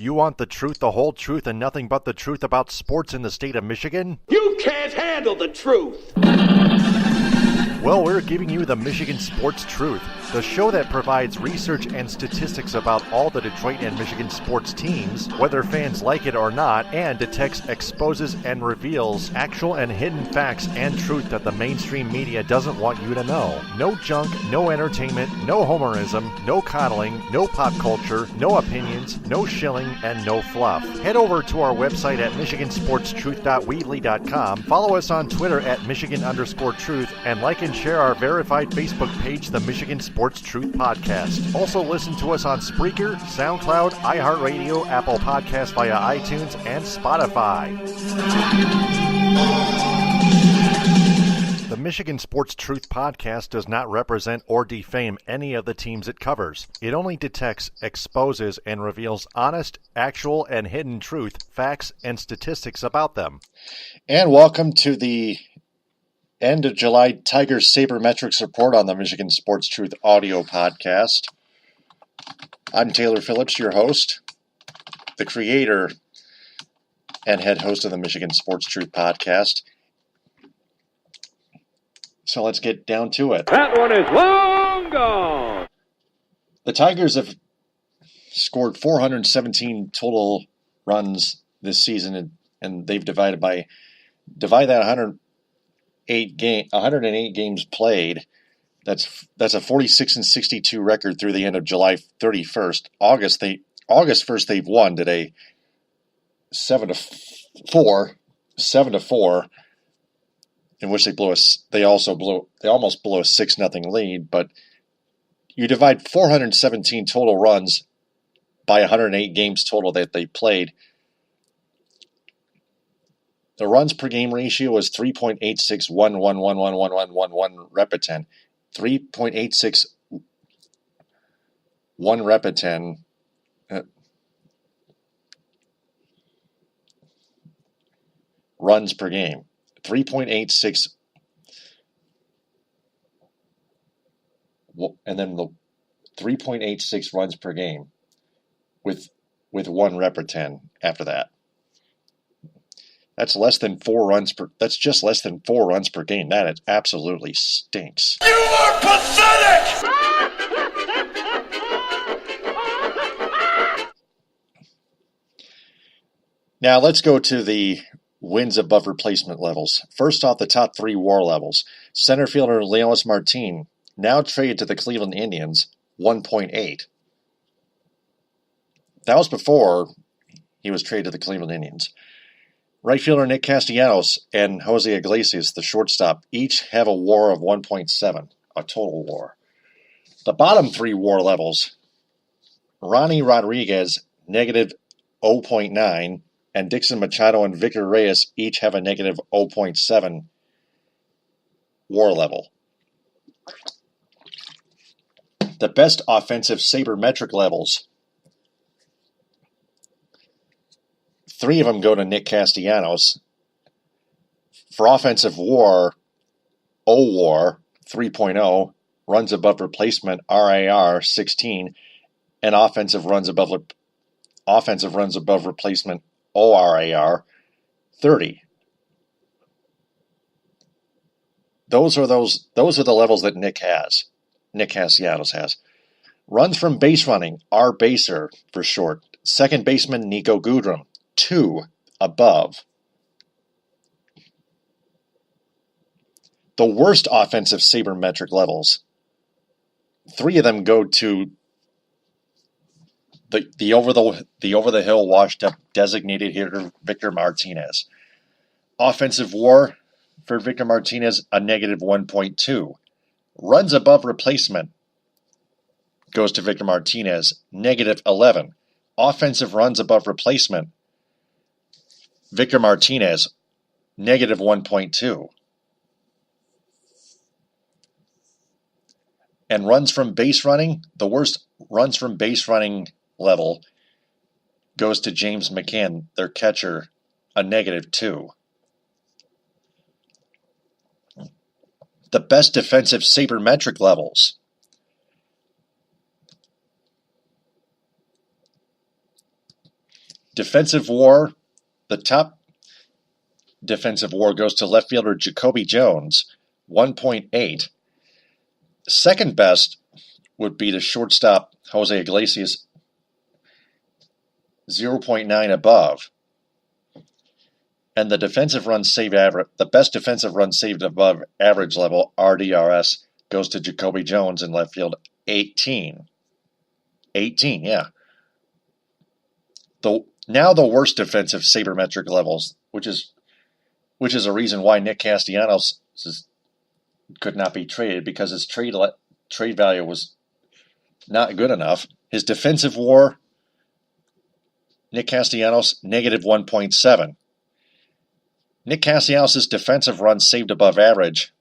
You want the truth, the whole truth, and nothing but the truth about sports in the state of Michigan? You can't handle the truth! Well, we're giving you the Michigan Sports Truth, the show that provides research and statistics about all the Detroit and Michigan sports teams, whether fans like it or not, and detects, exposes, and reveals actual and hidden facts and truth that the mainstream media doesn't want you to know. No junk, no entertainment, no homerism, no coddling, no pop culture, no opinions, no shilling, and no fluff. Head over to our website at michigansportstruth.weebly.com, follow us on Twitter at Michigan_truth, and like and share our verified Facebook page, the Michigan Sports Truth Podcast. Also listen to us on Spreaker, SoundCloud, iHeartRadio, Apple Podcasts via iTunes, and Spotify. The Michigan Sports Truth Podcast does not represent or defame any of the teams it covers. It only detects, exposes, and reveals honest, actual, and hidden truth, facts, and statistics about them. And welcome to the end of July Tigers Sabermetrics report on the Michigan Sports Truth audio podcast. I'm Taylor Phillips, your host, the creator and head host of the Michigan Sports Truth podcast. So let's get down to it. That one is long gone! The Tigers have scored 417 total runs this season, and they've divide that 108 games played. That's a 46-62 record through the end of July 31st. August 1st they've won today 7-4, in which they almost blew a 6-0 lead. But you divide 417 total runs by 108 games total that they played. The runs per game ratio was 3.86111111 rep a 10. 3.86 1 rep a 10. Runs per game. 3.86, and then the 3.86 runs per game with 1 rep per 10 after that. That's just less than 4 runs per game. That absolutely stinks. You are pathetic! Now let's go to the wins above replacement levels. First off, the top 3 WAR levels. Center fielder Leonis Martin, now traded to the Cleveland Indians, 1.8. That was before he was traded to the Cleveland Indians. Right fielder Nick Castellanos and Jose Iglesias, the shortstop, each have a WAR of 1.7, a total WAR. The bottom 3 WAR levels, Ronnie Rodriguez, negative 0.9, and Dixon Machado and Victor Reyes each have a negative 0.7 WAR level. The best offensive sabermetric levels, 3 of them go to Nick Castellanos. For offensive WAR, OWAR 3.0, runs above replacement RAR 16, and offensive runs above replacement ORAR 30. Those are the levels that Nick Castellanos has. Runs from base running, R-baser for short. Second baseman Nico Goodrum, 2 above. The worst offensive sabermetric levels, 3 of them go to the over the hill washed up designated hitter Victor Martinez. Offensive WAR for Victor Martinez, a negative 1.2. Runs above replacement goes to Victor Martinez, negative 11. Offensive runs above replacement, Victor Martinez, negative 1.2. And runs from base running, the worst runs from base running level goes to James McCann, their catcher, a negative 2. The best defensive sabermetric levels, Defensive WAR, the top defensive WAR goes to left fielder Jacoby Jones, 1.8. Second best would be the shortstop Jose Iglesias, 0.9 above. And the defensive run saved average, the best defensive run saved above average level, RDRS, goes to Jacoby Jones in left field, 18. 18, yeah. Now the worst defensive sabermetric levels, which is a reason why Nick Castellanos could not be traded, because his trade value was not good enough. His defensive WAR, Nick Castellanos, negative 1.7. Nick Castellanos' defensive runs saved above average,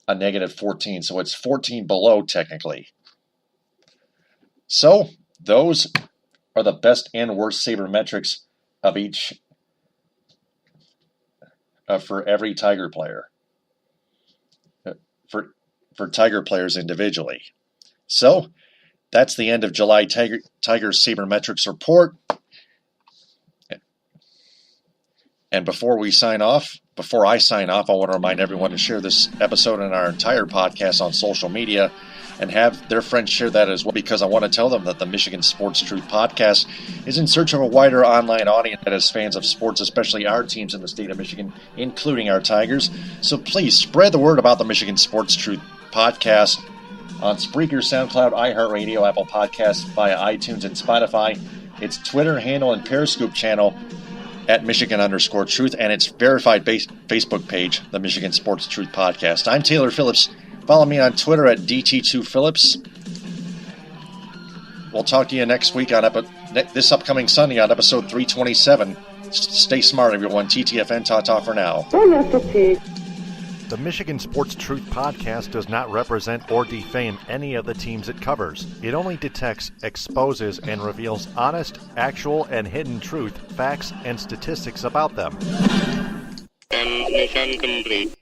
a negative 14, so it's 14 below technically. So those are the best and worst sabermetrics of each for every Tiger player, for Tiger players individually. So that's the end of July Tigers sabermetrics report. And before I sign off, I want to remind everyone to share this episode and our entire podcast on social media and have their friends share that as well, because I want to tell them that the Michigan Sports Truth podcast is in search of a wider online audience that is fans of sports, especially our teams in the state of Michigan, including our Tigers. So please spread the word about the Michigan Sports Truth podcast on Spreaker, SoundCloud, iHeartRadio, Apple Podcasts, via iTunes and Spotify. Its Twitter handle and Periscope channel at Michigan_Truth, and its verified Facebook page, the Michigan Sports Truth Podcast. I'm Taylor Phillips. Follow me on Twitter at DT2Phillips. We'll talk to you next week on this upcoming Sunday on episode 327. Stay smart, everyone. TTFN, ta-ta for now. The Michigan Sports Truth Podcast does not represent or defame any of the teams it covers. It only detects, exposes, and reveals honest, actual, and hidden truth, facts, and statistics about them. Transmission complete.